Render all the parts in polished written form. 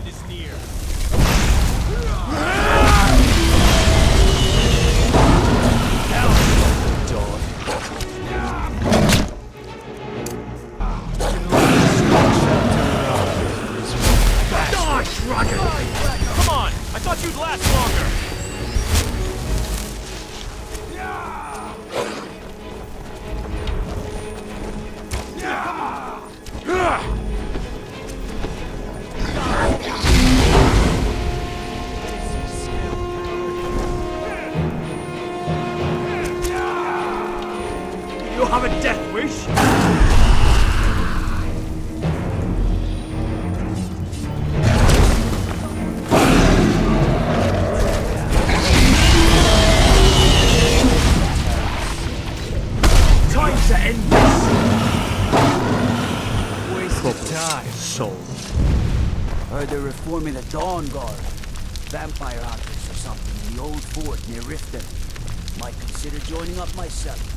is near. Come on! I thought you'd last longer! You have a death wish? Time to end this! Wasted time, soul. Heard they're reforming the Dawn Guard. Vampire hunters or something in the old fort near Riften. Might consider joining up myself.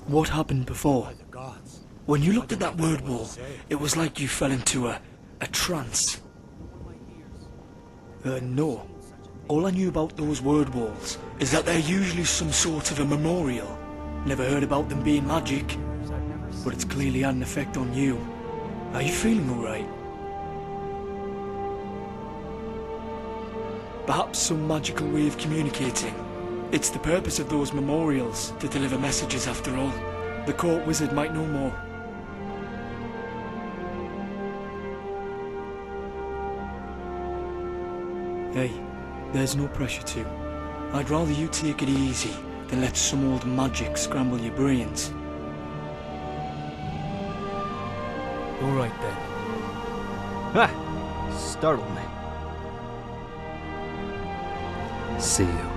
What happened before? When you looked at that word wall, it was like you fell into a trance. No. All I knew about those word walls is that they're usually some sort of a memorial. Never heard about them being magic. But it's clearly had an effect on you. Are you feeling alright? Perhaps some magical way of communicating. It's the purpose of those memorials, to deliver messages after all. The court wizard might know more. Hey, there's no pressure to. I'd rather you take it easy than let some old magic scramble your brains. Alright then. Ha! Startled me. See you.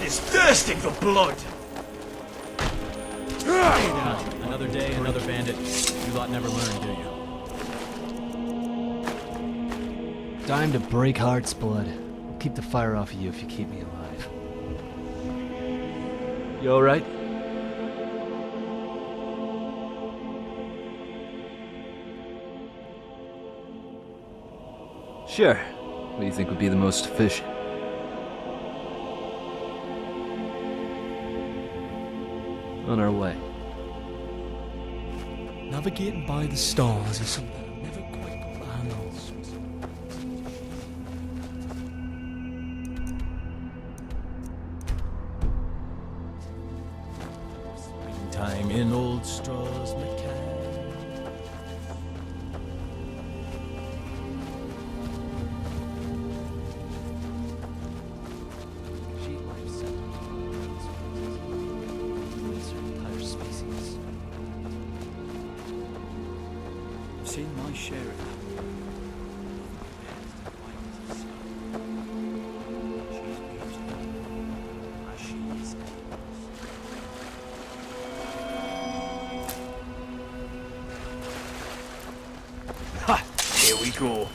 Thirsting for blood! Another day, another bandit. You lot never learn, do you? Time to break hearts, blood. I'll keep the fire off of you if you keep me alive. You alright? Sure. What do you think would be the most efficient? On our way. Navigating by the stars is something I've never quite got the hang of. Springtime in old straws, McCann. Seen my share of that. Ha! Here we go.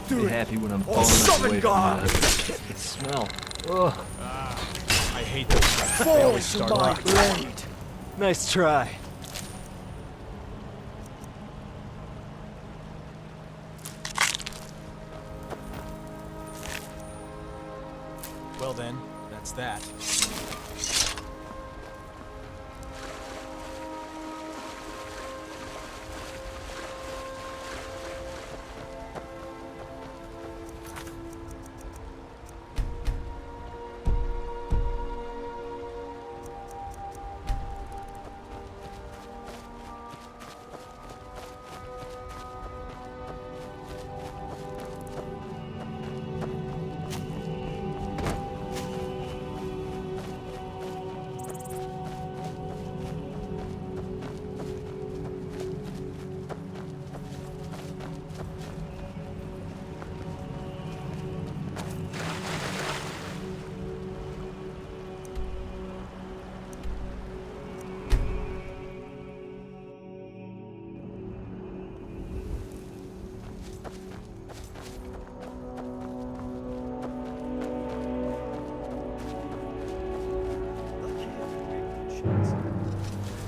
Be happy when I'm falling away from the smell. Ugh. I hate those guys. They always start rotten. Nice try. Well then, that's that.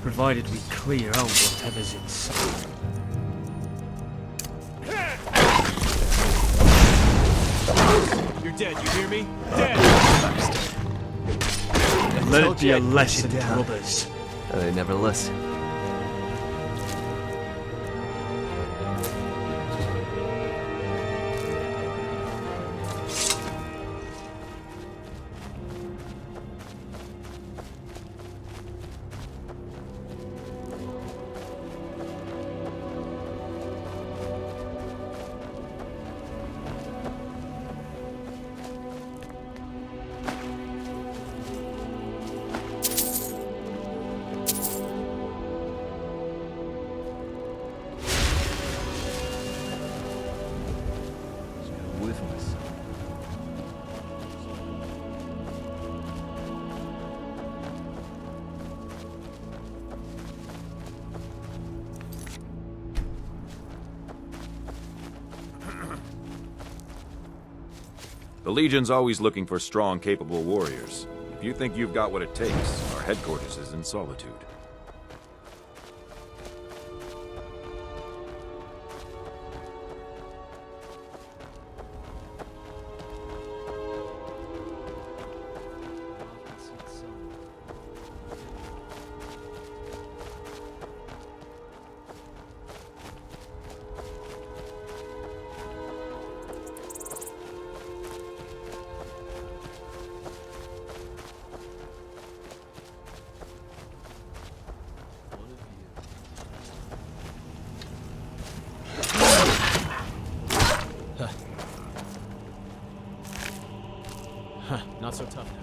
Provided we clear out whatever's inside. You're dead, you hear me? Dead! Let it be a lesson to others. They never listen. With myself. The Legion's always looking for strong, capable warriors. If you think you've got what it takes, our headquarters is in Solitude. Huh, not so tough now.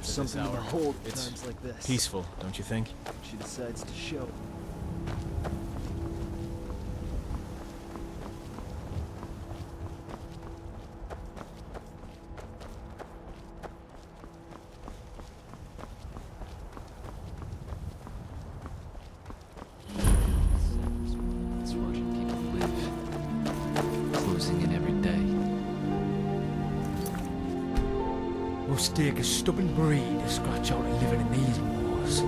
Something to behold at It's times like this. peaceful, don't you think? She decides to show. It's watching people live, closing in every day. Must take a stubborn breed to scratch out a living in these wars.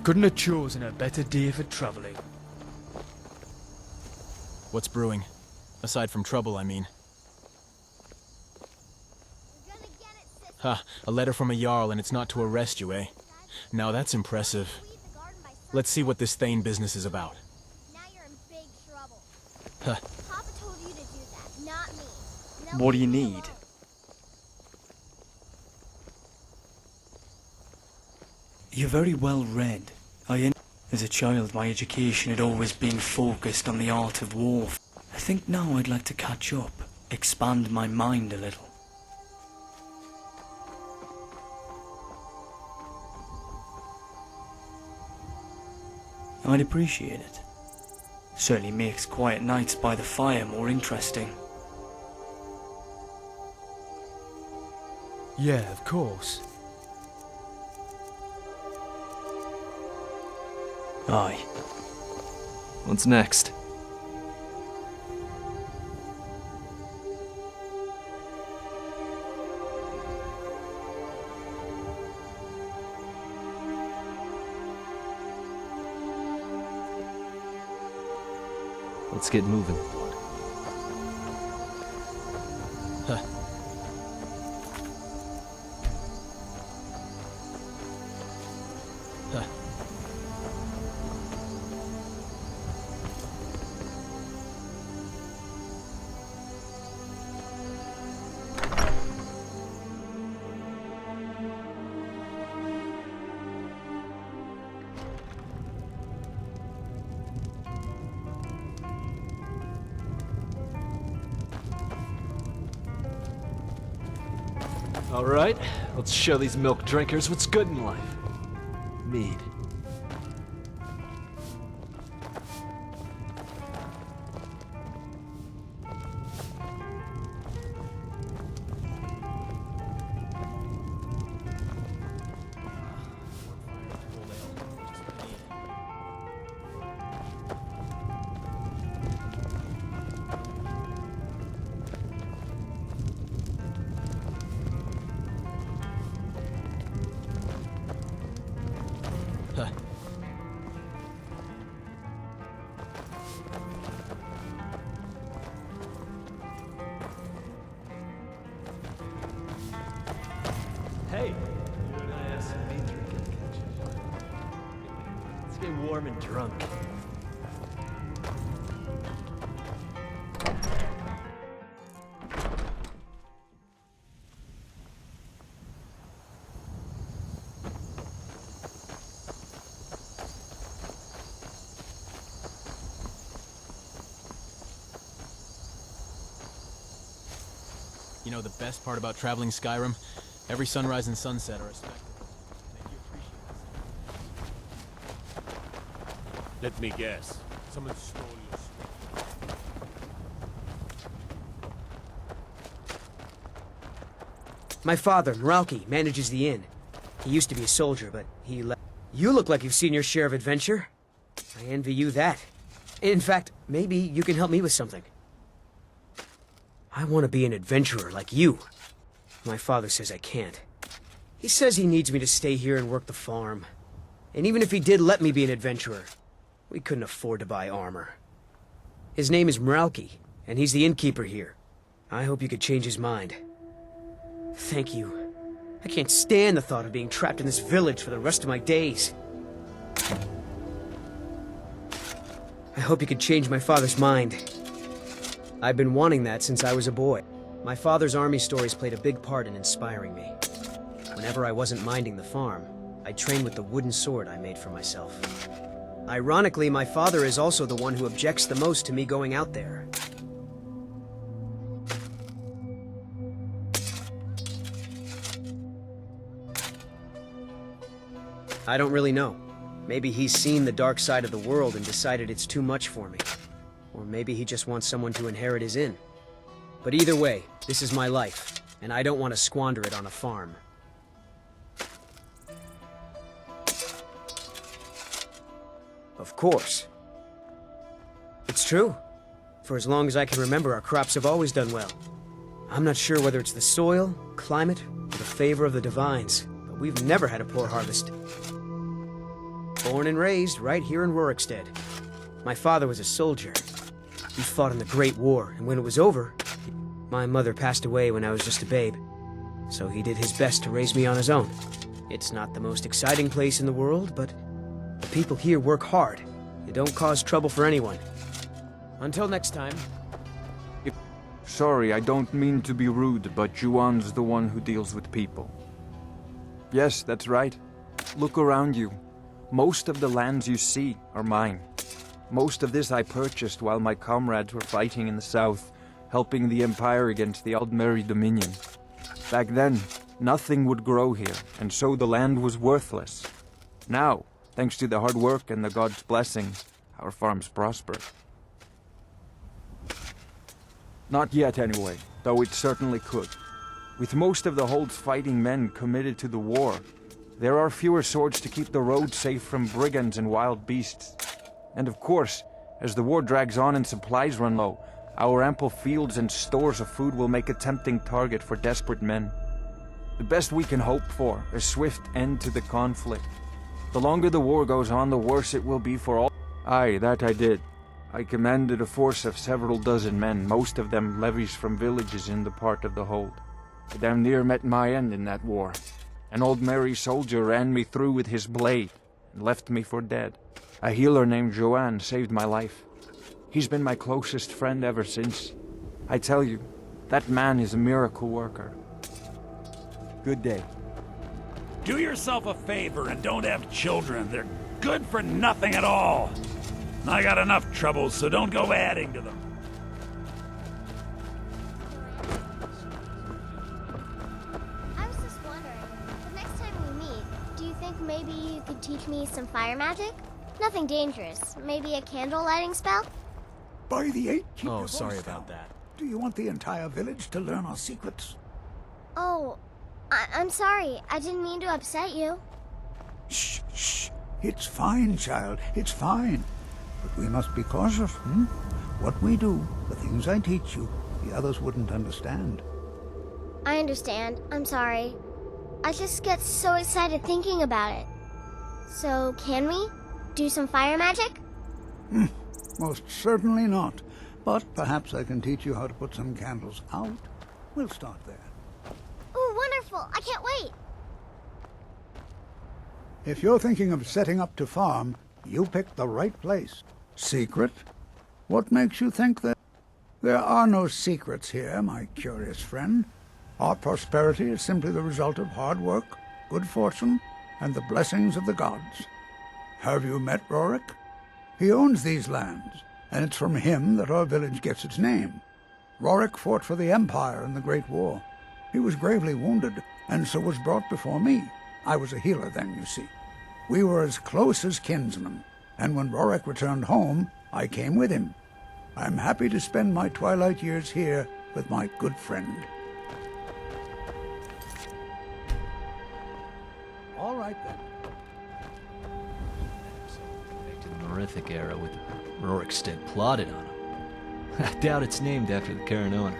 Couldn't have chosen a better day for travelling. What's brewing? Aside from trouble, I mean. Ha, a letter from a Jarl and it's not to arrest you, eh? Now that's impressive. Let's see what this Thane business is about. Now you're in big trouble. Huh. Papa told you to do that, not me. Now What do you leave me need? alone. You're very well read. As a child, my education had always been focused on the art of war. I think now I'd like to catch up, expand my mind a little. I'd appreciate it. Certainly makes quiet nights by the fire more interesting. Yeah, of course. Aye. What's next? Let's get moving. Huh. Huh. All right, let's show these milk drinkers what's good in life. Mead. Hey, you and I have some mead drinking to catch up. Let's get warm and drunk. You know the best part about traveling Skyrim? Every sunrise and sunset are a spectacle. Make you appreciate it. Let me guess. Someone stole your stuff. My father, Meralki, manages the inn. He used to be a soldier, but he left. You look like you've seen your share of adventure. I envy you that. In fact, maybe you can help me with something. I want to be an adventurer like you. My father says I can't. He says he needs me to stay here and work the farm. And even if he did let me be an adventurer, we couldn't afford to buy armor. His name is Meralki, and he's the innkeeper here. I hope you could change his mind. Thank you. I can't stand the thought of being trapped in this village for the rest of my days. I hope you could change my father's mind. I've been wanting that since I was a boy. My father's army stories played a big part in inspiring me. Whenever I wasn't minding the farm, I trained with the wooden sword I made for myself. Ironically, my father is also the one who objects the most to me going out there. I don't really know. Maybe he's seen the dark side of the world and decided it's too much for me. Or maybe he just wants someone to inherit his inn. But either way, this is my life, and I don't want to squander it on a farm. Of course. It's true. For as long as I can remember, our crops have always done well. I'm not sure whether it's the soil, climate, or the favor of the divines, but we've never had a poor harvest. Born and raised right here in Rorikstead. My father was a soldier. He fought in the Great War, and when it was over, my mother passed away when I was just a babe. So he did his best to raise me on his own. It's not the most exciting place in the world, but the people here work hard. They don't cause trouble for anyone. Until next time. Sorry, I don't mean to be rude, but Yuan's the one who deals with people. Yes, that's right. Look around you. Most of the lands you see are mine. Most of this I purchased while my comrades were fighting in the south, helping the Empire against the Aldmeri Dominion. Back then, nothing would grow here, and so the land was worthless. Now, thanks to the hard work and the gods' blessings, our farms prosper. Not yet, anyway, though it certainly could. With most of the Hold's fighting men committed to the war, there are fewer swords to keep the roads safe from brigands and wild beasts. And of course, as the war drags on and supplies run low, our ample fields and stores of food will make a tempting target for desperate men. The best we can hope for is a swift end to the conflict. The longer the war goes on, the worse it will be for all. Aye, that I did. I commanded a force of several dozen men, most of them levies from villages in the part of the Hold. I damn near met my end in that war. An old merry soldier ran me through with his blade and left me for dead. A healer named Joanne saved my life. He's been my closest friend ever since. I tell you, that man is a miracle worker. Good day. Do yourself a favor and don't have children. They're good for nothing at all. I got enough troubles, so don't go adding to them. I was just wondering, the next time we meet, do you think maybe you could teach me some fire magic? Nothing dangerous. Maybe a candle lighting spell? By the eight, keep Oh, your sorry voice about down. that. Do you want the entire village to learn our secrets? Oh, I'm sorry. I didn't mean to upset you. Shh, shh. It's fine, child. It's fine. But we must be cautious, What we do, the things I teach you, the others wouldn't understand. I understand. I'm sorry. I just get so excited thinking about it. So, can we do some fire magic? Most certainly not. But perhaps I can teach you how to put some candles out. We'll start there. Ooh, wonderful! I can't wait! If you're thinking of setting up to farm, you picked the right place. Secret? What makes you think that? There are no secrets here, my curious friend. Our prosperity is simply the result of hard work, good fortune, and the blessings of the gods. Have you met Rorik? He owns these lands, and it's from him that our village gets its name. Rorik fought for the Empire in the Great War. He was gravely wounded, and so was brought before me. I was a healer then, you see. We were as close as kinsmen, and when Rorik returned home, I came with him. I'm happy to spend my twilight years here with my good friend. All right, then. Back to the Merithic era with Rorikstead plotted on him. I doubt it's named after the current owner.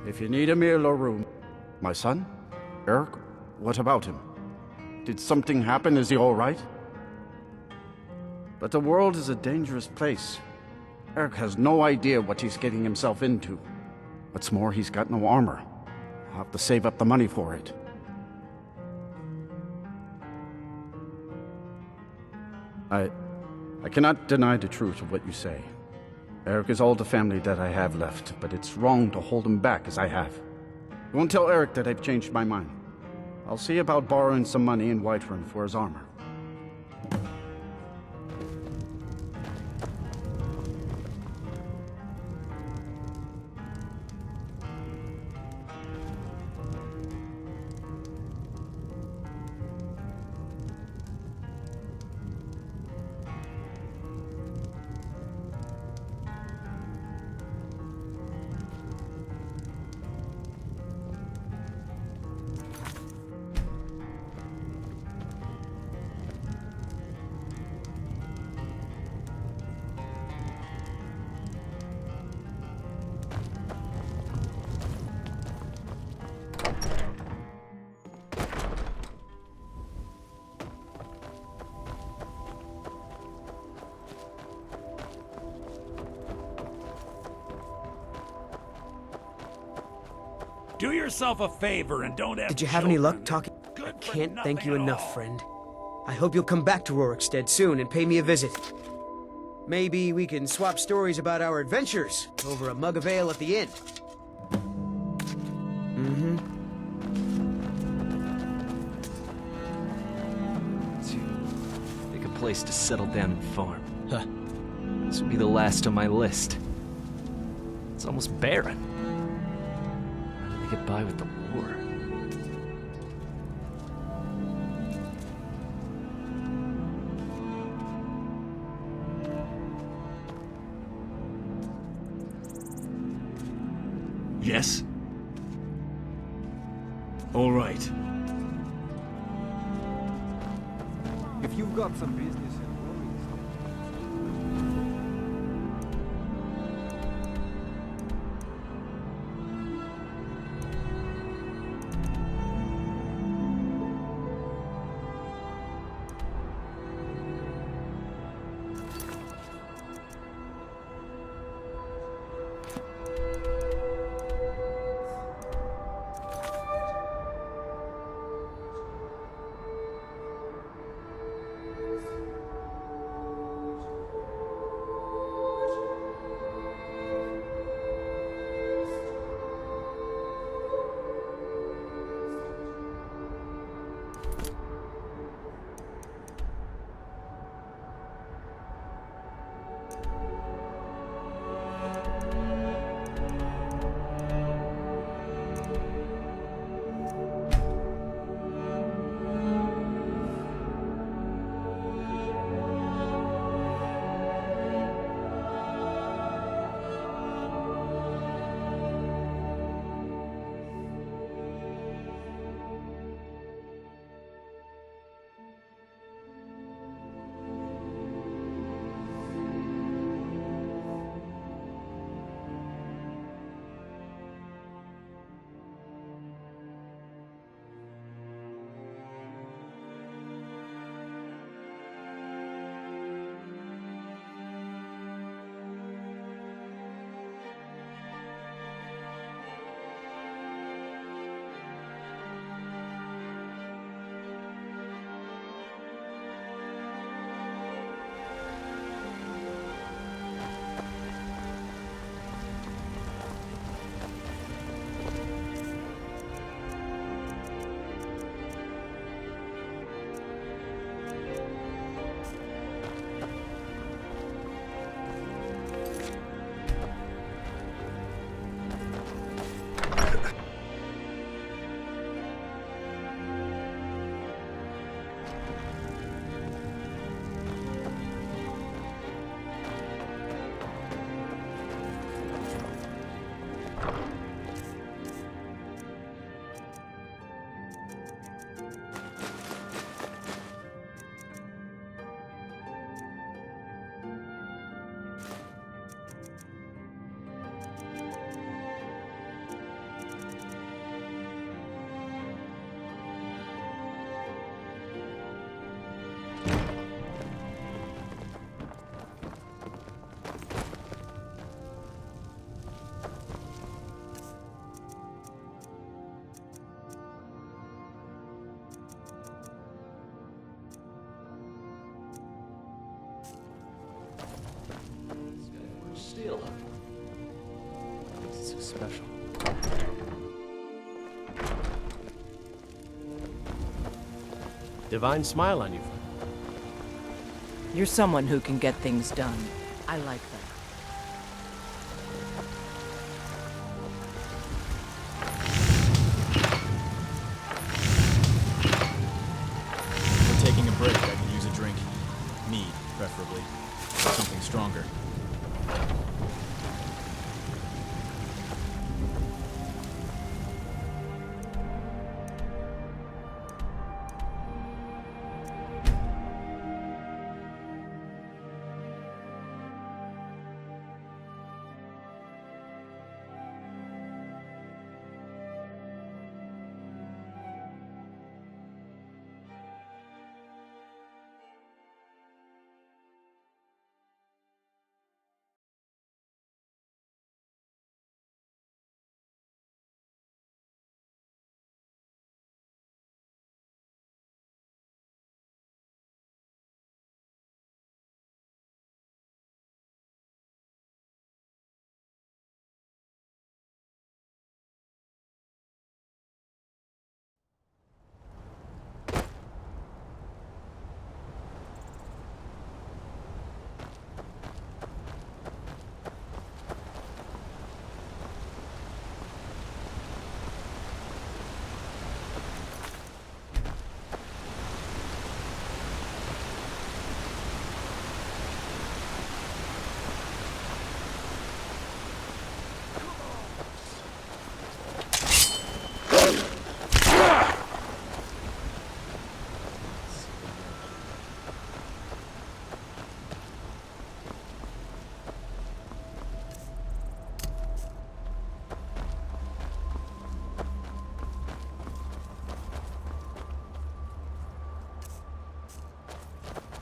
If you need a meal or room... My son? Erik? What about him? Did something happen? Is he all right? But the world is a dangerous place. Erik has no idea what he's getting himself into. What's more, he's got no armor. I'll have to save up the money for it. I cannot deny the truth of what you say. Erik is all the family that I have left, but it's wrong to hold him back as I have. I won't tell Erik that I've changed my mind. I'll see about borrowing some money in Whiterun for his armor. Do yourself a favor and don't have Did you have any children. luck talking? Good I for can't thank nothing you at enough, all. friend. I hope you'll come back to Rorikstead soon and pay me a visit. Maybe we can swap stories about our adventures over a mug of ale at the inn. Mm-hmm. To pick a place to settle down and farm. Huh. This would be the last on my list. It's almost barren. How did they get by with the war? Yes? All right. If you've got some business and Steel. This is so special. Divine smile on you. You're someone who can get things done. I like that. We're taking a break. I could use a drink. Mead, preferably. Or something stronger.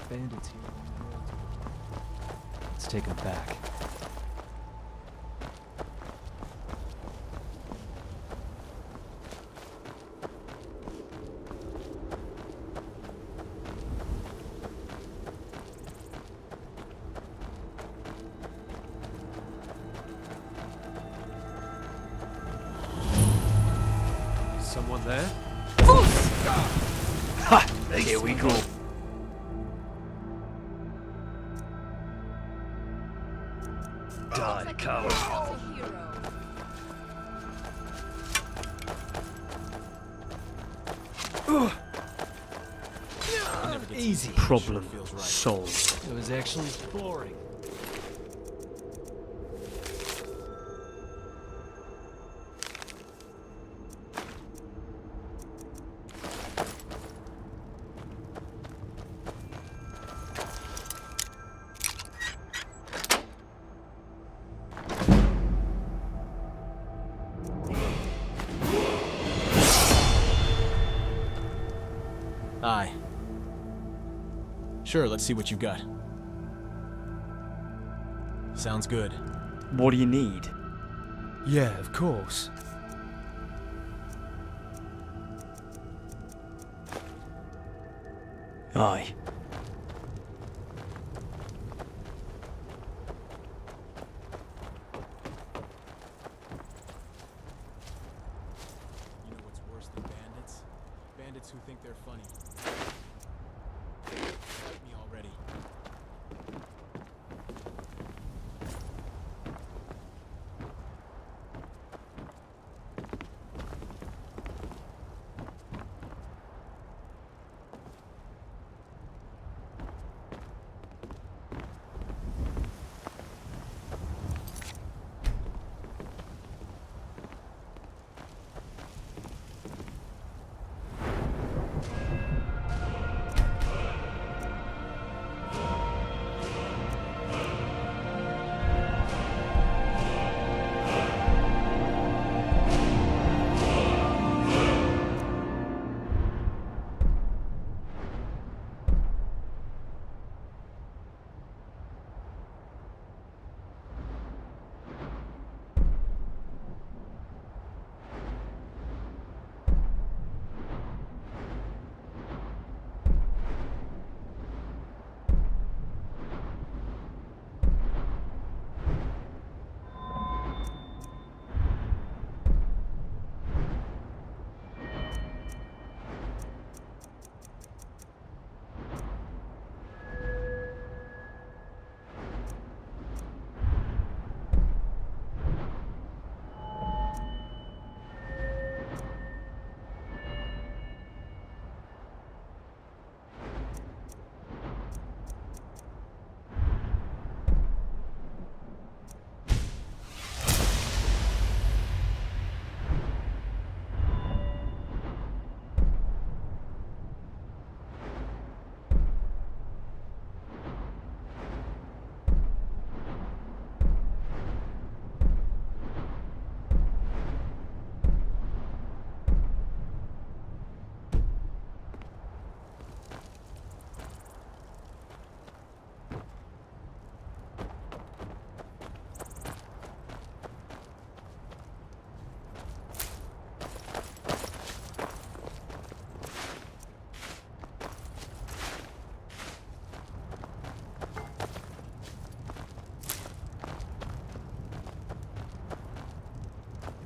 bandits here. Let's take them back. Someone there? Ha! Here we go. Die, coward. Easy. Problem solved. It was actually boring. Aye. Sure, let's see what you've got. Sounds good. What do you need? Yeah, of course. Aye. You know what's worse than bandits? Bandits who think they're funny. Fight me already.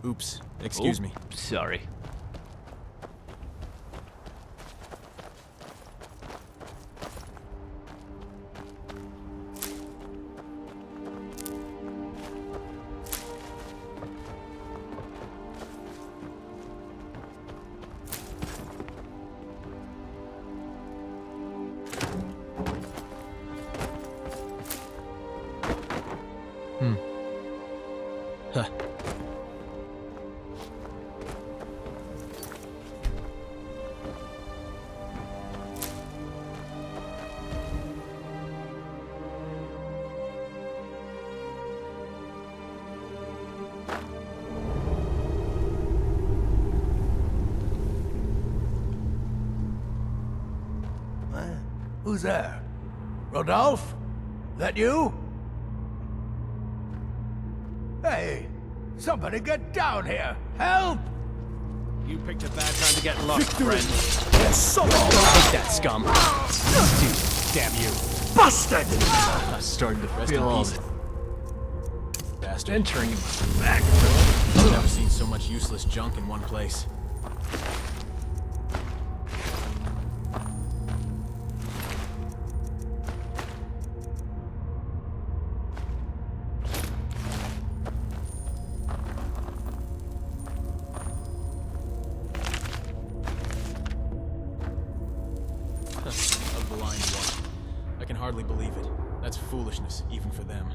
Oops. Excuse me. Sorry. Huh. Who's there? Rodolphe? That you? Hey, somebody get down here! Help! You picked a bad time to get lost, friend. Take that, scum. Dude, damn you. Bastard! Starting to rest in peace. Bastard. Entering back. I've never seen so much useless junk in one place. A blind one. I can hardly believe it. That's foolishness, even for them.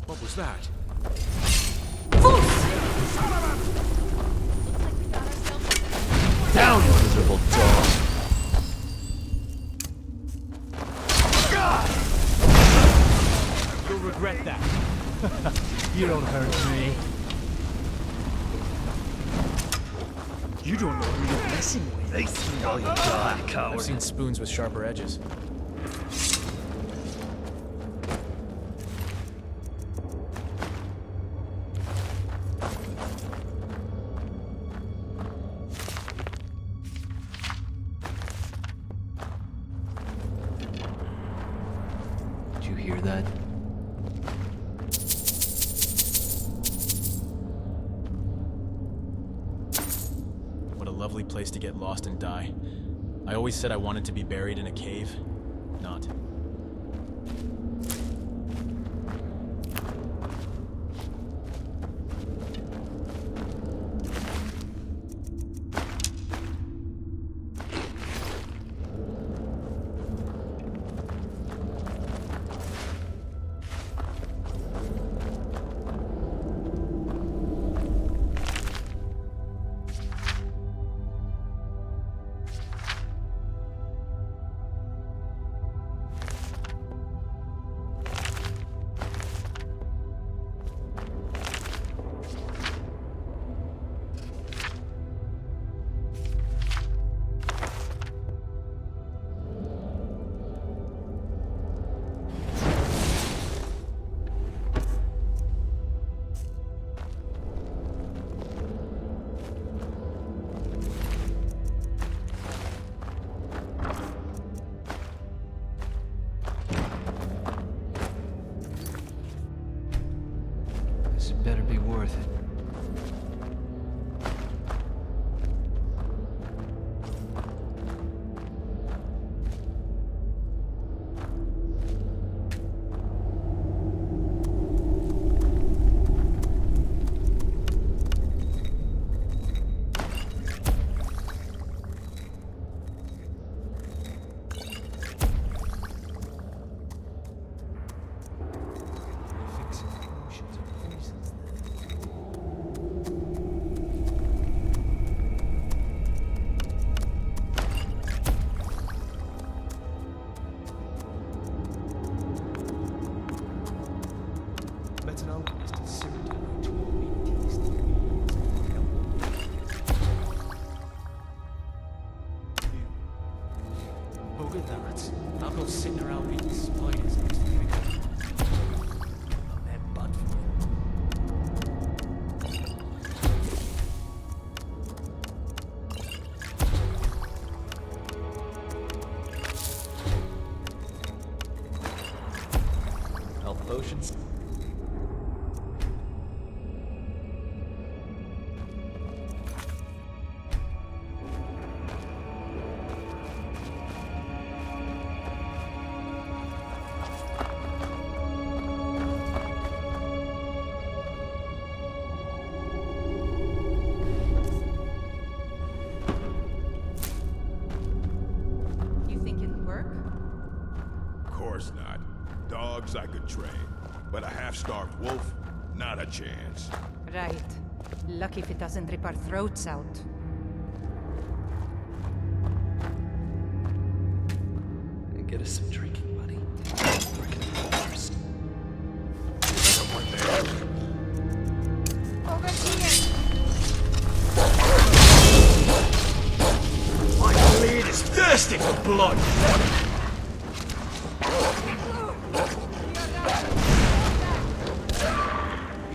What was that? Down, you miserable dog! You'll regret that. You don't hurt me. You don't know who you're messing with. They see all you die, coward. I've seen spoons with sharper edges. Did you hear that? What a lovely place to get lost and die. I always said I wanted to be buried in a cave. Not. This better be worth it. Lotions. You think it'll work? Of course not. Dogs I could train, but a half-starved wolf? Not a chance. Right. Lucky if it doesn't rip our throats out. And get us some drinking money. We're getting boulders. Someone there. Over here. My blade is thirsty for blood!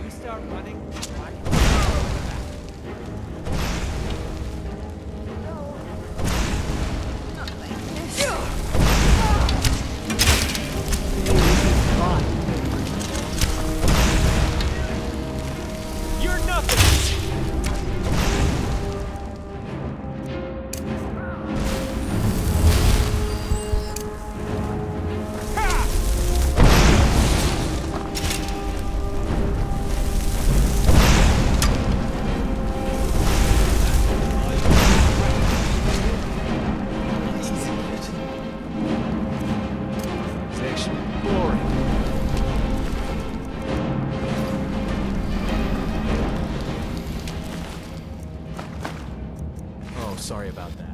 You start running. You're nothing! It's actually boring. Oh, sorry about that.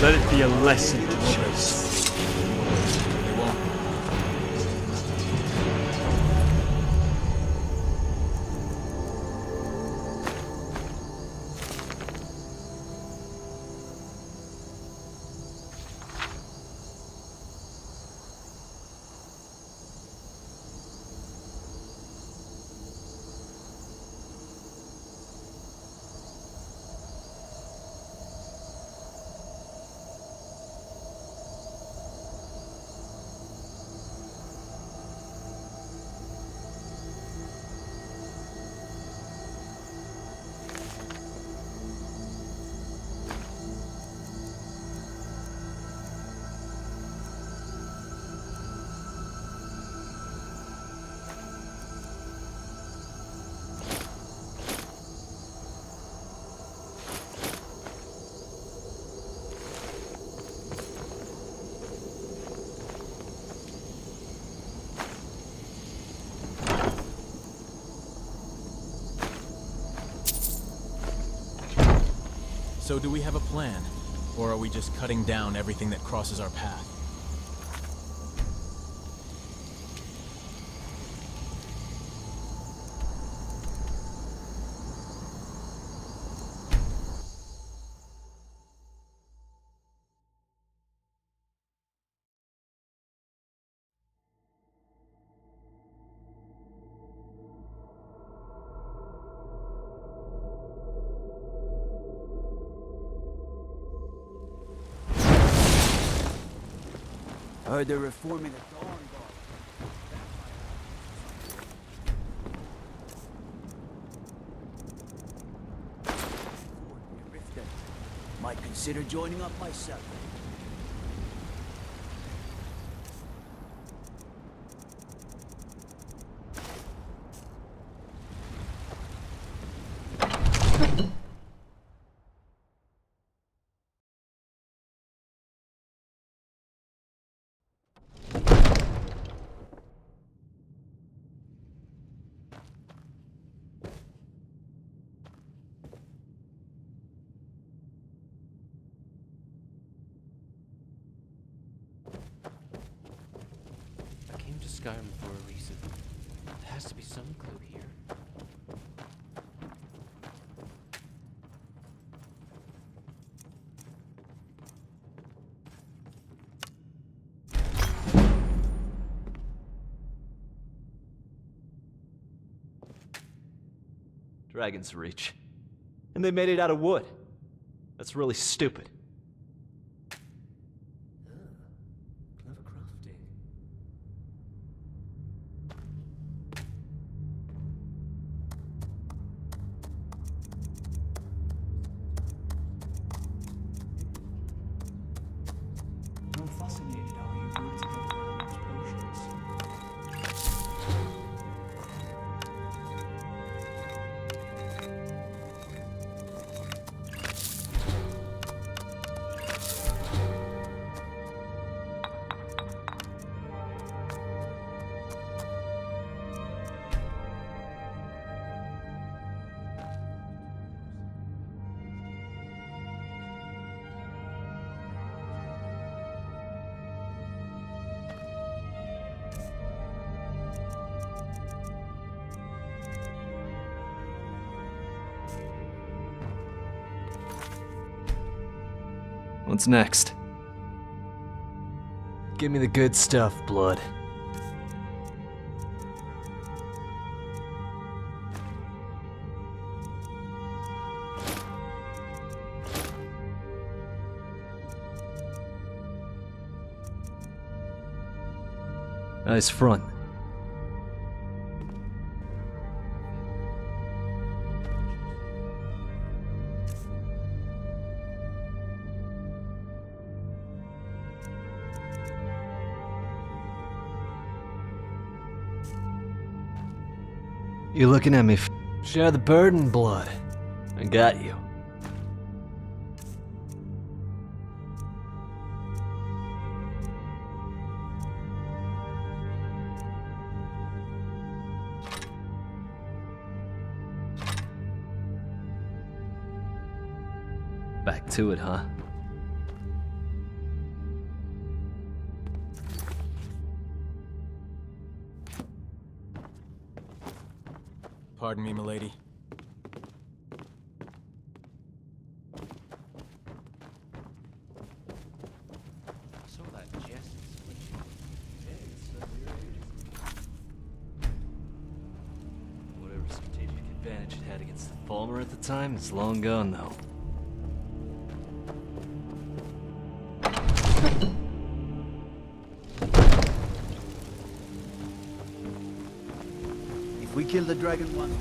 Let it be a lesson to chase. So do we have a plan? Or are we just cutting down everything that crosses our path? Heard they're reforming the Dawn Guard. Might consider joining up myself. Skyrim for a reason. There has to be some clue here. Dragon's Reach. And they made it out of wood. That's really stupid. Clever crafting. I'm fascinated how you work together on those potions. What's next? Give me the good stuff, Blood. Nice front. You looking at me? Share the burden, Blood. I got you. Back to it, huh? Pardon me, milady. Whatever strategic advantage it had against the Falmer at the time is long gone, though. If we kill the dragon once,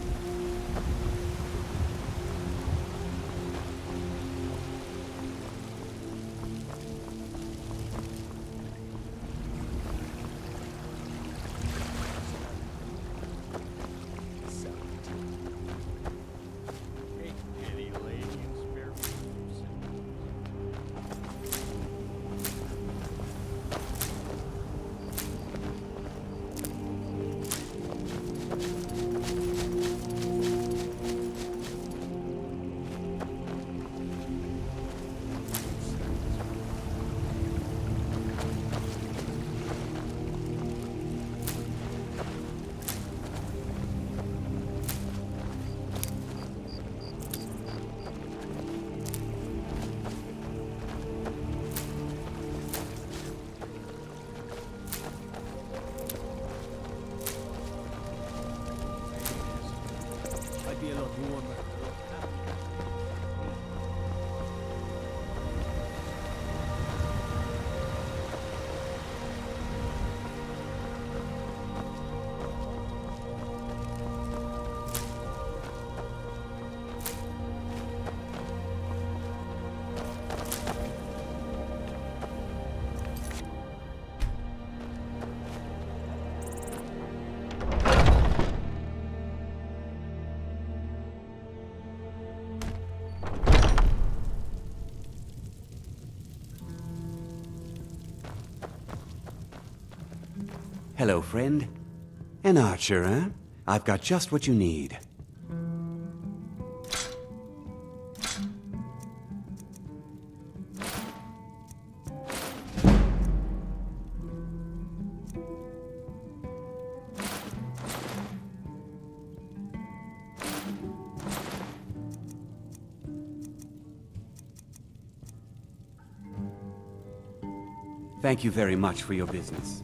Hello, friend. An archer, huh? I've got just what you need. Thank you very much for your business.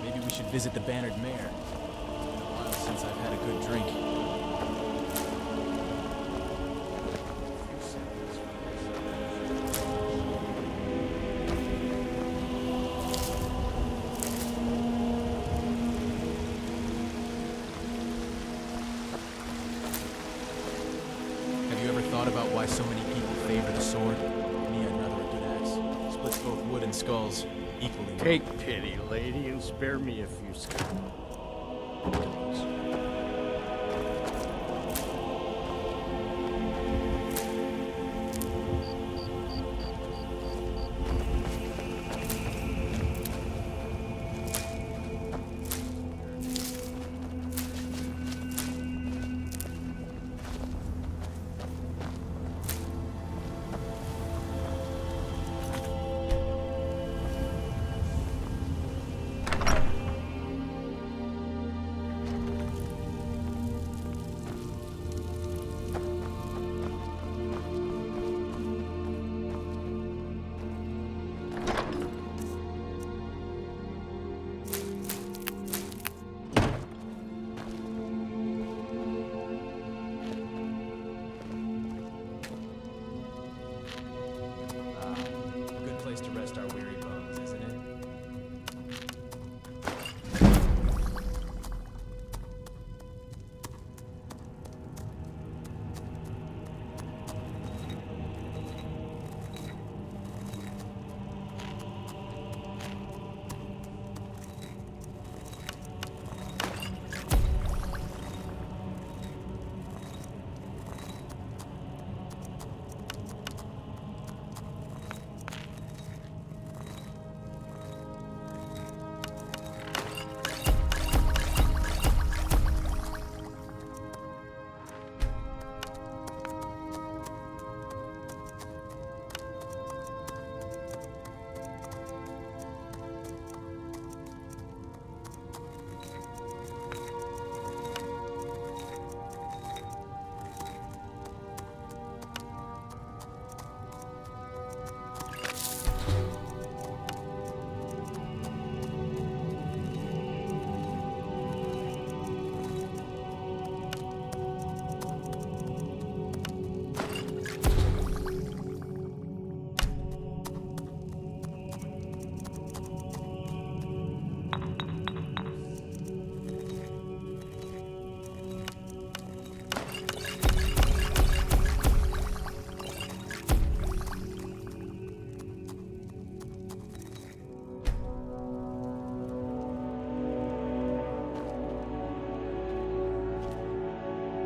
Maybe we should visit the Bannered Mare. It's been a while since I've had a good drink. Have you ever thought about why so many people favor the sword? Me, I'd rather a good axe. Splits both wood and skulls equally well. Take pity, lady, and spare me a few seconds. Good place to rest our weary bones, isn't it?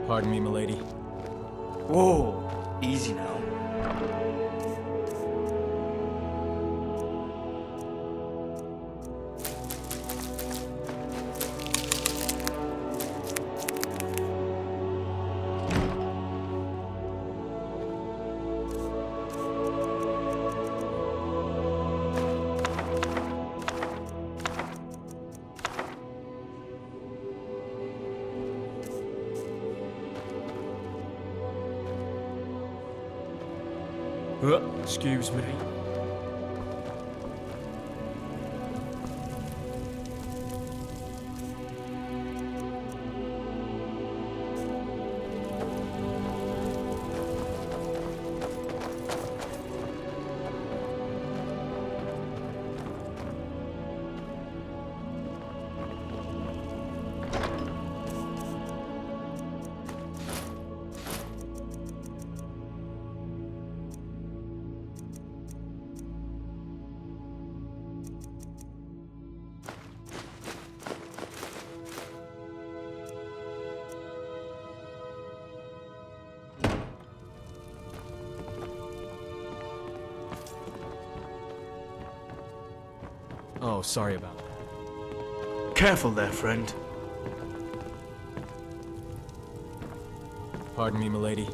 Pardon me, milady. Whoa, easy now. Excuse me. Oh, sorry about that. Careful there, friend. Pardon me, milady.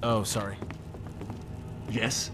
Oh, sorry. Yes?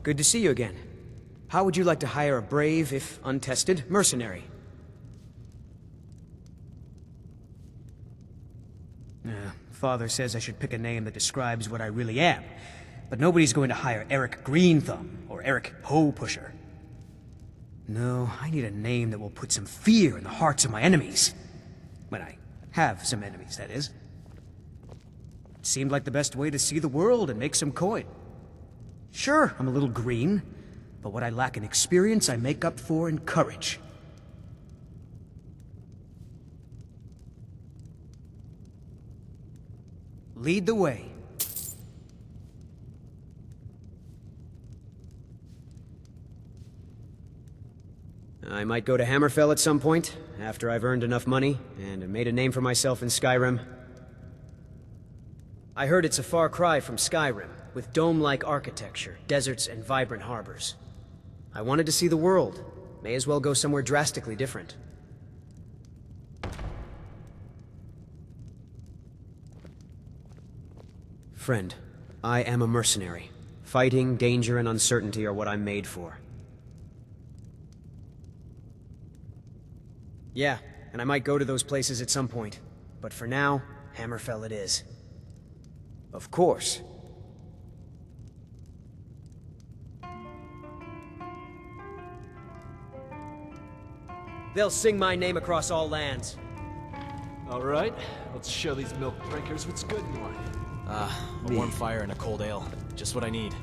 Good to see you again. How would you like to hire a brave, if untested, mercenary? Father says I should pick a name that describes what I really am. But nobody's going to hire Eric Greenthumb or Eric Hoe Pusher. No, I need a name that will put some fear in the hearts of my enemies. When I have some enemies, that is. It seemed like the best way to see the world and make some coin. Sure, I'm a little green, but what I lack in experience, I make up for in courage. Lead the way. I might go to Hammerfell at some point, after I've earned enough money and made a name for myself in Skyrim. I heard it's a far cry from Skyrim, with dome-like architecture, deserts, and vibrant harbors. I wanted to see the world. May as well go somewhere drastically different. Friend, I am a mercenary. Fighting, danger, and uncertainty are what I'm made for. Yeah, and I might go to those places at some point. But for now, Hammerfell it is. Of course. They'll sing my name across all lands. All right, let's show these milk drinkers what's good in life. A warm fire and a cold ale. Just what I need.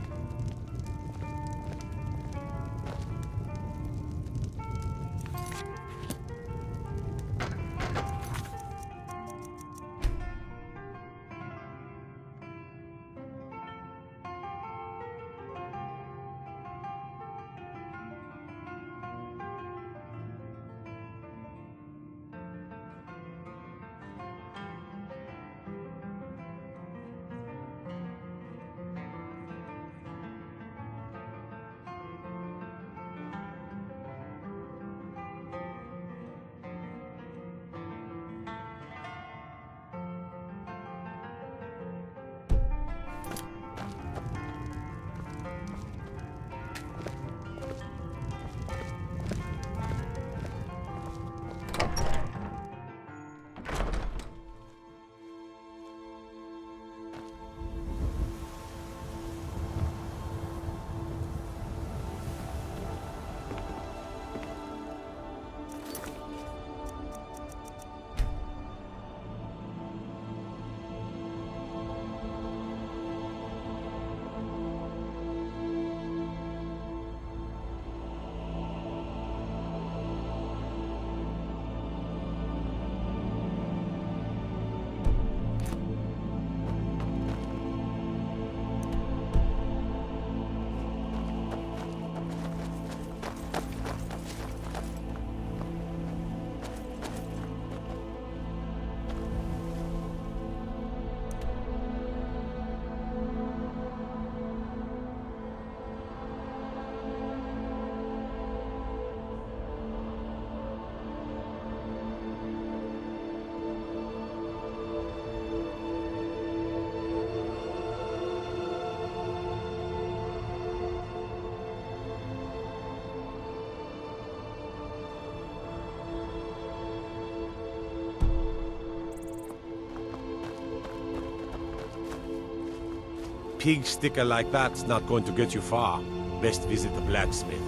pig sticker like that's not going to get you far. Best visit the blacksmith.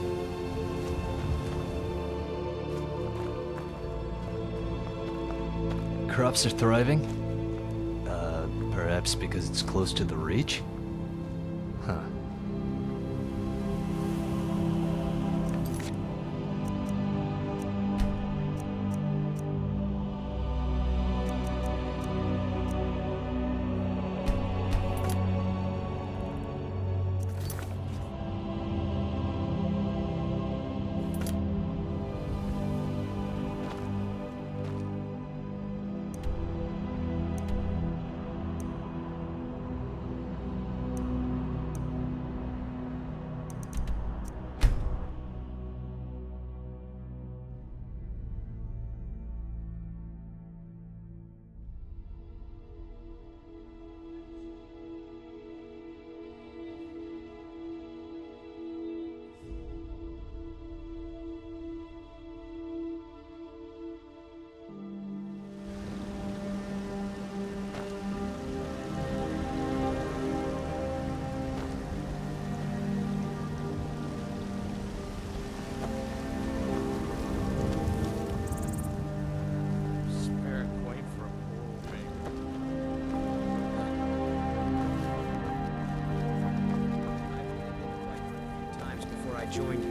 Crops are thriving? Perhaps because it's close to the Reach? Huh. Joined you.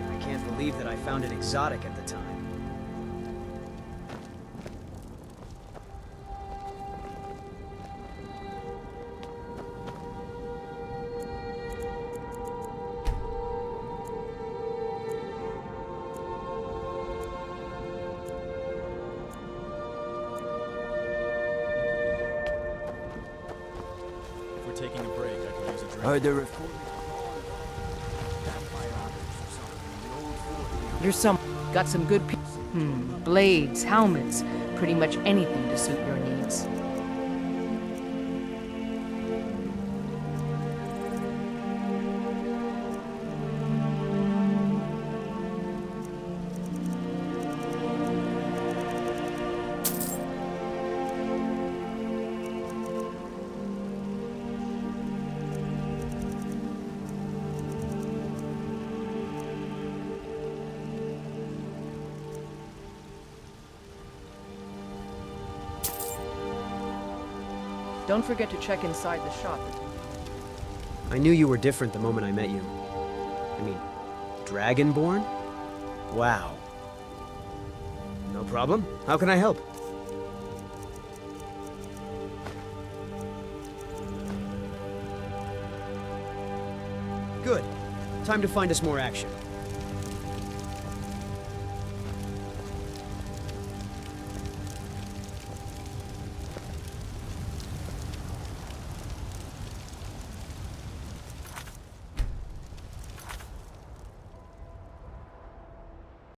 I can't believe that I found it exotic at the time. If we're taking a break, I could use a drink. Are there reforming? You're got some good blades, helmets, pretty much anything to suit your needs. Don't forget to check inside the shop. I knew you were different the moment I met you. I mean, Dragonborn? Wow. No problem. How can I help? Good. Time to find us more action.